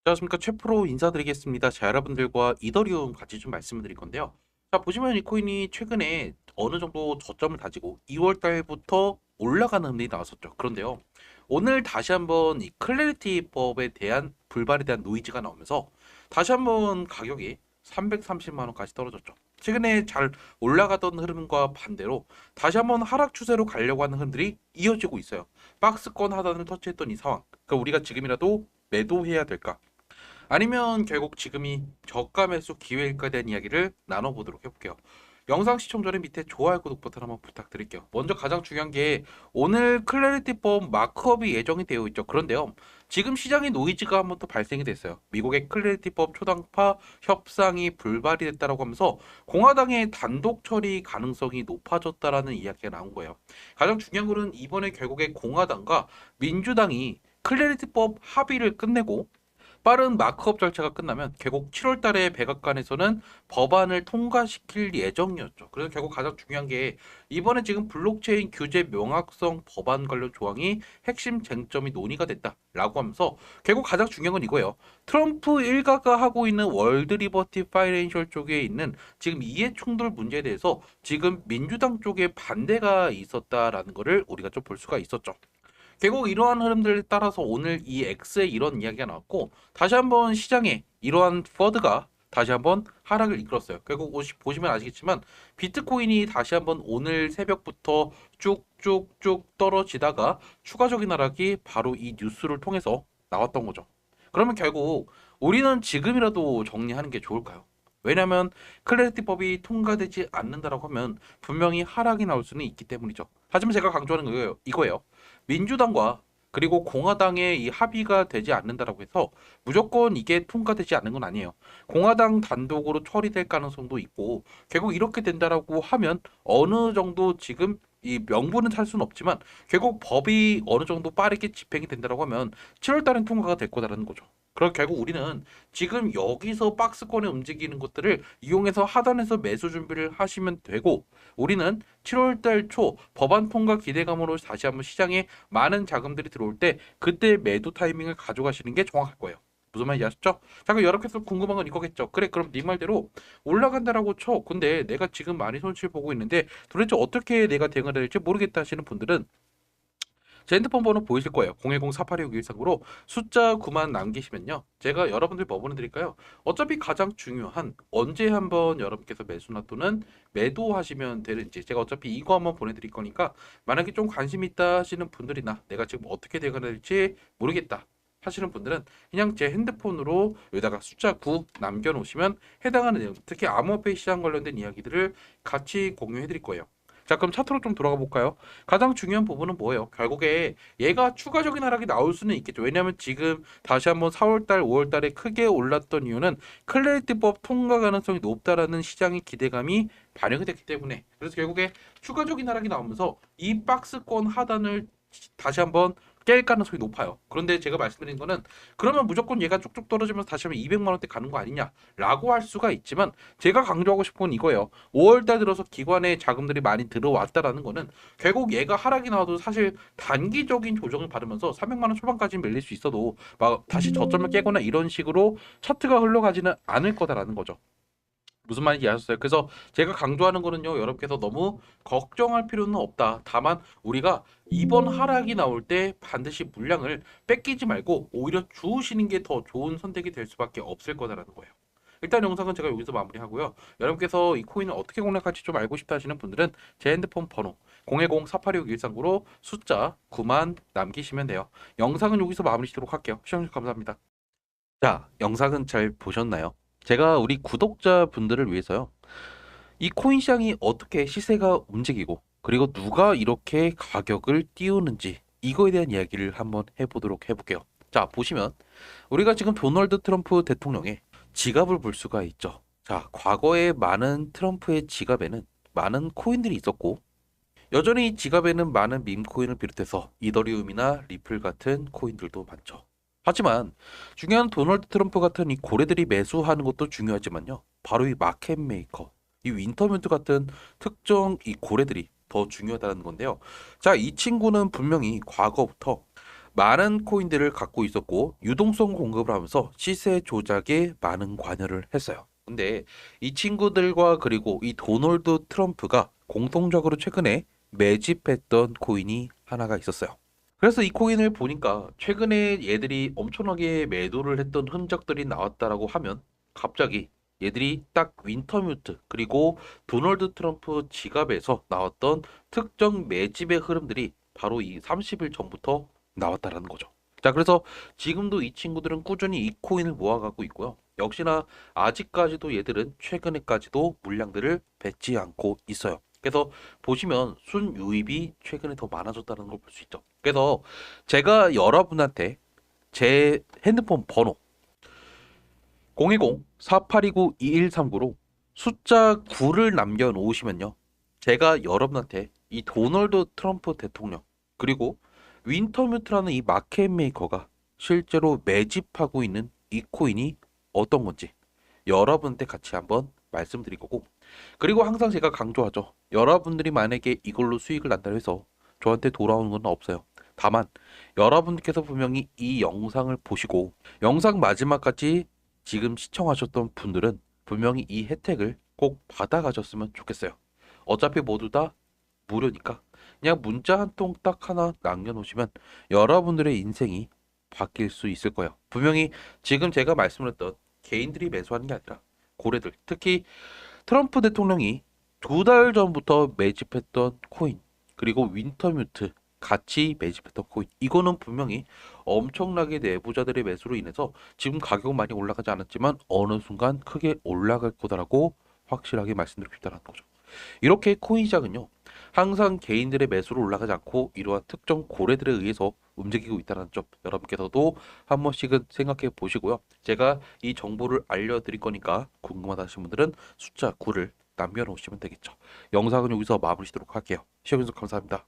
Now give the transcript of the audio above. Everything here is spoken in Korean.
안녕하십니까, 최프로 인사드리겠습니다. 자, 여러분들과 이더리움 같이 좀 말씀을 드릴 건데요. 자, 보시면 이 코인이 최근에 어느 정도 저점을 다지고 2월 달부터 올라가는 흔적이 나왔었죠. 그런데요, 오늘 다시 한번 이 클래리티법에 대한 불발에 대한 노이즈가 나오면서 다시 한번 가격이 330만 원까지 떨어졌죠. 최근에 잘 올라가던 흐름과 반대로 다시 한번 하락 추세로 가려고 하는 흐름들이 이어지고 있어요. 박스권 하단을 터치했던 이 상황. 그러니까 우리가 지금이라도 매도해야 될까? 아니면 결국 지금이 저가 매수 기회일까에 대한 이야기를 나눠보도록 해볼게요. 영상 시청 전에 밑에 좋아요, 구독 버튼 한번 부탁드릴게요. 먼저 가장 중요한 게 오늘 클래리티법 마크업이 예정이 되어 있죠. 그런데요, 지금 시장의 노이즈가 한번 또 발생이 됐어요. 미국의 클래리티법 초당파 협상이 불발이 됐다라고 하면서 공화당의 단독 처리 가능성이 높아졌다라는 이야기가 나온 거예요. 가장 중요한 거는 이번에 결국에 공화당과 민주당이 클래리티법 합의를 끝내고 빠른 마크업 절차가 끝나면 결국 7월 달에 백악관에서는 법안을 통과시킬 예정이었죠. 그래서 결국 가장 중요한 게 이번에 지금 블록체인 규제 명확성 법안 관련 조항이 핵심 쟁점이 논의가 됐다라고 하면서 결국 가장 중요한 건 이거예요. 트럼프 일가가 하고 있는 월드 리버티 파이낸셜 쪽에 있는 지금 이해 충돌 문제에 대해서 지금 민주당 쪽에 반대가 있었다라는 거를 우리가 좀 볼 수가 있었죠. 결국 이러한 흐름들에 따라서 오늘 이 X의 이런 이야기가 나왔고 다시 한번 시장에 이러한 퍼드가 다시 한번 하락을 이끌었어요. 결국 보시면 아시겠지만 비트코인이 다시 한번 오늘 새벽부터 쭉쭉쭉 떨어지다가 추가적인 하락이 바로 이 뉴스를 통해서 나왔던 거죠. 그러면 결국 우리는 지금이라도 정리하는 게 좋을까요? 왜냐하면 클래리티법이 통과되지 않는다라고 하면 분명히 하락이 나올 수는 있기 때문이죠. 하지만 제가 강조하는 거예요. 이거예요. 민주당과 그리고 공화당의 이 합의가 되지 않는다라고 해서 무조건 이게 통과되지 않는 건 아니에요. 공화당 단독으로 처리될 가능성도 있고 결국 이렇게 된다라고 하면 어느 정도 지금 이 명분은 살 수는 없지만 결국 법이 어느 정도 빠르게 집행이 된다라고 하면 7월 달엔 통과가 될 거다라는 거죠. 그럼 결국 우리는 지금 여기서 박스권에 움직이는 것들을 이용해서 하단에서 매수 준비를 하시면 되고 우리는 7월 달 초 법안 통과 기대감으로 다시 한번 시장에 많은 자금들이 들어올 때 그때 매도 타이밍을 가져가시는 게 정확할 거예요. 무슨 말인지 아셨죠? 잠깐 여러분께서 궁금한 건 이거겠죠. 그래, 그럼 네 말대로 올라간다라고 쳐. 근데 내가 지금 많이 손실 보고 있는데 도대체 어떻게 내가 대응을 해야 될지 모르겠다 하시는 분들은 제 핸드폰 번호 보이실 거예요. 010-4826-13으로 숫자 9만 남기시면요. 제가 여러분들 뭐 보내드릴까요? 어차피 가장 중요한 언제 한번 여러분께서 매수나 또는 매도하시면 되는지 제가 어차피 이거 한번 보내드릴 거니까 만약에 좀 관심 있다 하시는 분들이나 내가 지금 어떻게 대응해야 될지 모르겠다 하시는 분들은 그냥 제 핸드폰으로 여기다가 숫자 9 남겨놓으시면 해당하는 내용, 특히 암호화폐 시장 관련된 이야기들을 같이 공유해 드릴 거예요. 자, 그럼 차트로 좀 돌아가 볼까요? 가장 중요한 부분은 뭐예요? 결국에 얘가 추가적인 하락이 나올 수는 있겠죠. 왜냐하면 지금 다시 한번 4월달, 5월달에 크게 올랐던 이유는 클래리티법 통과 가능성이 높다라는 시장의 기대감이 반영이 됐기 때문에 그래서 결국에 추가적인 하락이 나오면서 이 박스권 하단을 다시 한번 깰 가능성이 높아요. 그런데 제가 말씀드린 거는 그러면 무조건 얘가 쭉쭉 떨어지면서 다시 한번 200만 원대 가는 거 아니냐라고 할 수가 있지만 제가 강조하고 싶은 건 이거예요. 5월달 들어서 기관에 자금들이 많이 들어왔다라는 거는 결국 얘가 하락이 나와도 사실 단기적인 조정을 받으면서 300만 원 초반까지 밀릴 수 있어도 막 다시 저점을 깨거나 이런 식으로 차트가 흘러가지는 않을 거다라는 거죠. 무슨 말인지 아셨어요? 그래서 제가 강조하는 거는요, 여러분께서 너무 걱정할 필요는 없다. 다만 우리가 이번 하락이 나올 때 반드시 물량을 뺏기지 말고 오히려 주우시는 게 더 좋은 선택이 될 수밖에 없을 거다라는 거예요. 일단 영상은 제가 여기서 마무리하고요. 여러분께서 이 코인을 어떻게 공략할지 좀 알고 싶다 하시는 분들은 제 핸드폰 번호 010-4826-139로 숫자 9만 남기시면 돼요. 영상은 여기서 마무리 짓도록 할게요. 시청해주셔서 감사합니다. 자, 영상은 잘 보셨나요? 제가 우리 구독자분들을 위해서요. 이 코인 시장이 어떻게 시세가 움직이고 그리고 누가 이렇게 가격을 띄우는지 이거에 대한 이야기를 한번 해보도록 해볼게요. 자, 보시면 우리가 지금 도널드 트럼프 대통령의 지갑을 볼 수가 있죠. 자, 과거에 많은 트럼프의 지갑에는 많은 코인들이 있었고 여전히 이 지갑에는 많은 밈 코인을 비롯해서 이더리움이나 리플 같은 코인들도 많죠. 하지만 중요한 도널드 트럼프 같은 이 고래들이 매수하는 것도 중요하지만요. 바로 이 마켓 메이커, 이 윈터뮤트 같은 특정 이 고래들이 더 중요하다는 건데요. 자, 이 친구는 분명히 과거부터 많은 코인들을 갖고 있었고 유동성 공급을 하면서 시세 조작에 많은 관여를 했어요. 근데 이 친구들과 그리고 이 도널드 트럼프가 공통적으로 최근에 매집했던 코인이 하나가 있었어요. 그래서 이 코인을 보니까 최근에 얘들이 엄청나게 매도를 했던 흔적들이 나왔다라고 하면 갑자기 얘들이 딱 윈터뮤트 그리고 도널드 트럼프 지갑에서 나왔던 특정 매집의 흐름들이 바로 이 30일 전부터 나왔다라는 거죠. 자, 그래서 지금도 이 친구들은 꾸준히 이 코인을 모아가고 있고요. 역시나 아직까지도 얘들은 최근에까지도 물량들을 뱉지 않고 있어요. 그래서 보시면 순유입이 최근에 더 많아졌다는 걸 볼 수 있죠. 그래서 제가 여러분한테 제 핸드폰 번호 010-4829-2139로 숫자 9를 남겨놓으시면요. 제가 여러분한테 이 도널드 트럼프 대통령 그리고 윈터뮤트라는 이 마켓 메이커가 실제로 매집하고 있는 이 코인이 어떤 건지 여러분한테 같이 한번 말씀드릴 거고, 그리고 항상 제가 강조하죠. 여러분들이 만약에 이걸로 수익을 난다 해서 저한테 돌아오는 건 없어요. 다만 여러분께서 분명히 이 영상을 보시고 영상 마지막까지 지금 시청하셨던 분들은 분명히 이 혜택을 꼭 받아가셨으면 좋겠어요. 어차피 모두 다 무료니까 그냥 문자 한 통 딱 하나 남겨놓으시면 여러분들의 인생이 바뀔 수 있을 거예요. 분명히 지금 제가 말씀드렸던 개인들이 매수하는 게 아니라 고래들, 특히 트럼프 대통령이 2달 전부터 매집했던 코인, 그리고 윈터뮤트 같이 매집했던 코인, 이거는 분명히 엄청나게 내부자들의 매수로 인해서 지금 가격은 많이 올라가지 않았지만 어느 순간 크게 올라갈 거다라고 확실하게 말씀드리고 싶다는 거죠. 이렇게 코인 시장은요, 항상 개인들의 매수로 올라가지 않고 이러한 특정 고래들에 의해서 움직이고 있다는 점 여러분께서도 한 번씩은 생각해 보시고요. 제가 이 정보를 알려드릴 거니까 궁금하다 하신 분들은 숫자 9를 남겨놓으시면 되겠죠. 영상은 여기서 마무리 짓도록 할게요. 시청해주셔서 감사합니다.